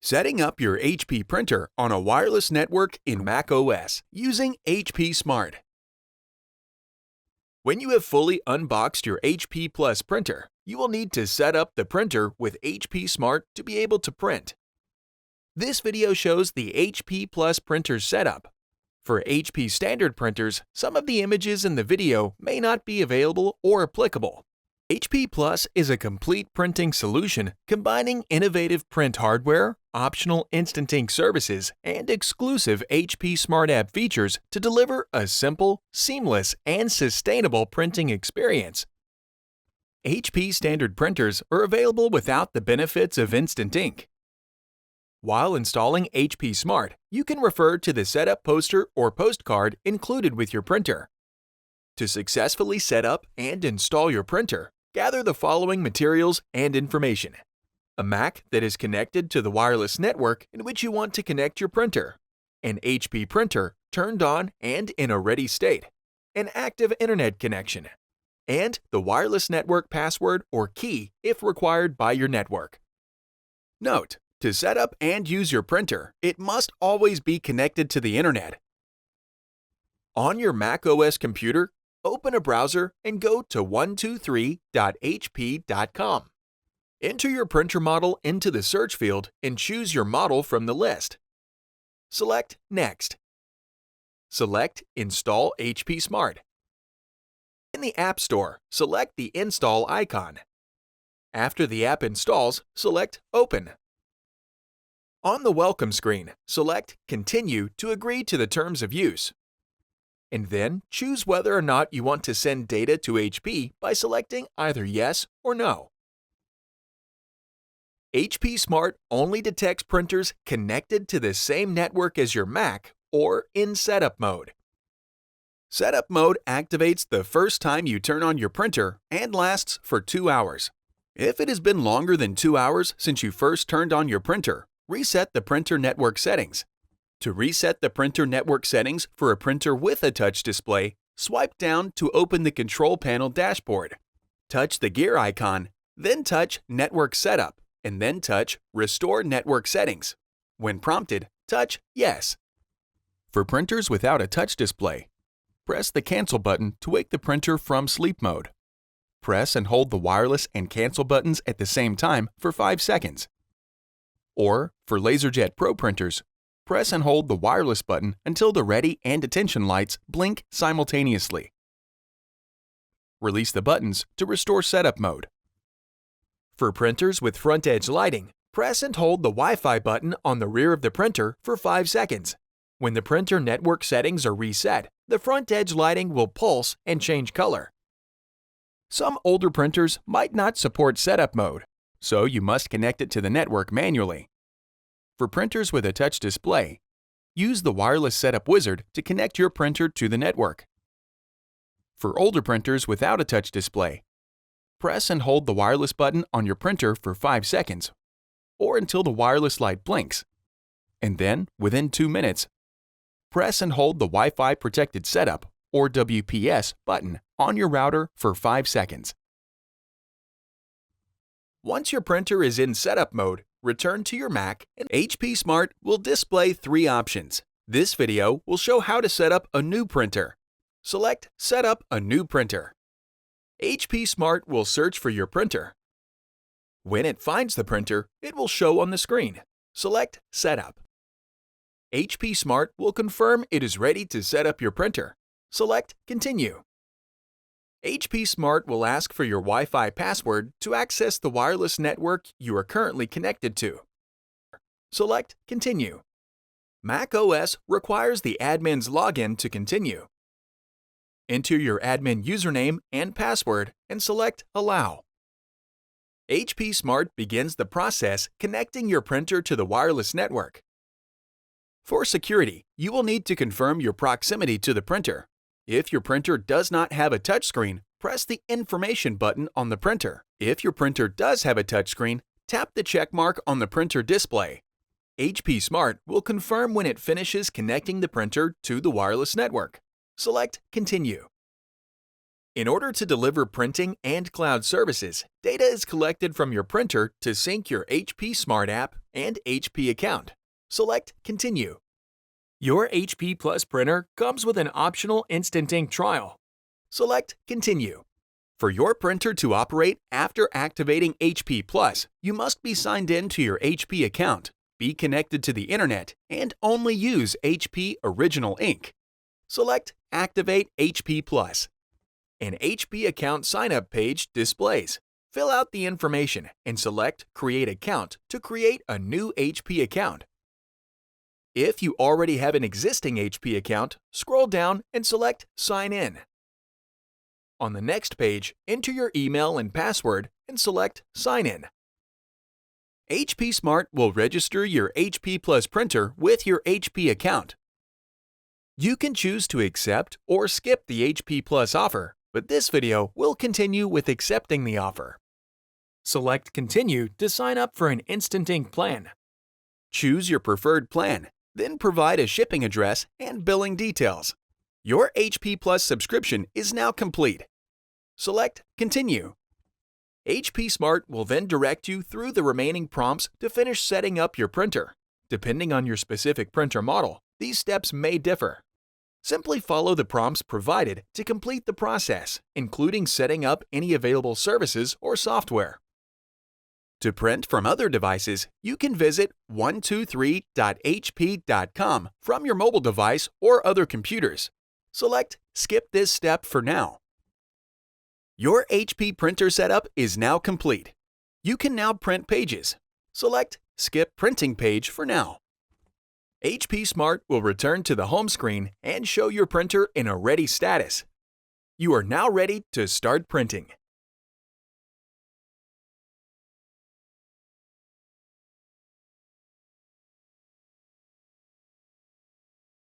Setting up your HP printer on a wireless network in macOS using HP Smart. When you have fully unboxed your HP Plus printer, you will need to set up the printer with HP Smart to be able to print. This video shows the HP Plus printer setup. For HP standard printers, some of the images in the video may not be available or applicable. HP Plus is a complete printing solution combining innovative print hardware, optional instant ink services, and exclusive HP Smart App features to deliver a simple, seamless, and sustainable printing experience. HP standard printers are available without the benefits of instant ink. While installing HP Smart, you can refer to the setup poster or postcard included with your printer. To successfully set up and install your printer, gather the following materials and information: a Mac that is connected to the wireless network in which you want to connect your printer, an HP printer turned on and in a ready state, an active internet connection, and the wireless network password or key if required by your network. Note: to set up and use your printer, it must always be connected to the internet. On your macOS computer, open a browser and go to 123.hp.com. Enter your printer model into the search field and choose your model from the list. Select Next. Select Install HP Smart. In the App Store, select the Install icon. After the app installs, select Open. On the welcome screen, select Continue to agree to the terms of use. And then choose whether or not you want to send data to HP by selecting either Yes or No. HP Smart only detects printers connected to the same network as your Mac or in setup mode. Setup mode activates the first time you turn on your printer and lasts for 2 hours. If it has been longer than 2 hours since you first turned on your printer, reset the printer network settings. To reset the printer network settings for a printer with a touch display, swipe down to open the control panel dashboard. Touch the gear icon, then touch Network Setup, and then touch Restore Network Settings. When prompted, touch Yes. For printers without a touch display, press the Cancel button to wake the printer from sleep mode. Press and hold the wireless and cancel buttons at the same time for 5 seconds. Or, for LaserJet Pro printers, press and hold the wireless button until the ready and attention lights blink simultaneously. Release the buttons to restore setup mode. For printers with front edge lighting, press and hold the Wi-Fi button on the rear of the printer for 5 seconds. When the printer network settings are reset, the front edge lighting will pulse and change color. Some older printers might not support setup mode, so you must connect it to the network manually. For printers with a touch display, use the wireless setup wizard to connect your printer to the network. For older printers without a touch display, press and hold the wireless button on your printer for 5 seconds, or until the wireless light blinks, and then, within 2 minutes, press and hold the Wi-Fi Protected Setup, or WPS, button on your router for 5 seconds. Once your printer is in setup mode, return to your Mac and HP Smart will display 3 options. This video will show how to set up a new printer. Select Set up a new printer. HP Smart will search for your printer. When it finds the printer, it will show on the screen. Select Setup. HP Smart will confirm it is ready to set up your printer. Select Continue. HP Smart will ask for your Wi-Fi password to access the wireless network you are currently connected to. Select Continue. macOS requires the admin's login to continue. Enter your admin username and password and select Allow. HP Smart begins the process connecting your printer to the wireless network. For security, you will need to confirm your proximity to the printer. If your printer does not have a touchscreen, press the Information button on the printer. If your printer does have a touchscreen, tap the check mark on the printer display. HP Smart will confirm when it finishes connecting the printer to the wireless network. Select Continue. In order to deliver printing and cloud services, data is collected from your printer to sync your HP Smart app and HP account. Select Continue. Your HP Plus printer comes with an optional Instant Ink trial. Select Continue. For your printer to operate after activating HP Plus, you must be signed in to your HP account, be connected to the internet, and only use HP Original Ink. Select Activate HP Plus. An HP account sign-up page displays. Fill out the information and select Create Account to create a new HP account. If you already have an existing HP account, scroll down and select Sign In. On the next page, enter your email and password and select Sign In. HP Smart will register your HP Plus printer with your HP account. You can choose to accept or skip the HP Plus offer, but this video will continue with accepting the offer. Select Continue to sign up for an Instant Ink plan. Choose your preferred plan, then provide a shipping address and billing details. Your HP Plus subscription is now complete. Select Continue. HP Smart will then direct you through the remaining prompts to finish setting up your printer. Depending on your specific printer model, these steps may differ. Simply follow the prompts provided to complete the process, including setting up any available services or software. To print from other devices, you can visit 123.hp.com from your mobile device or other computers. Select Skip this step for now. Your HP printer setup is now complete. You can now print pages. Select Skip Printing Page for now. HP Smart will return to the home screen and show your printer in a ready status. You are now ready to start printing.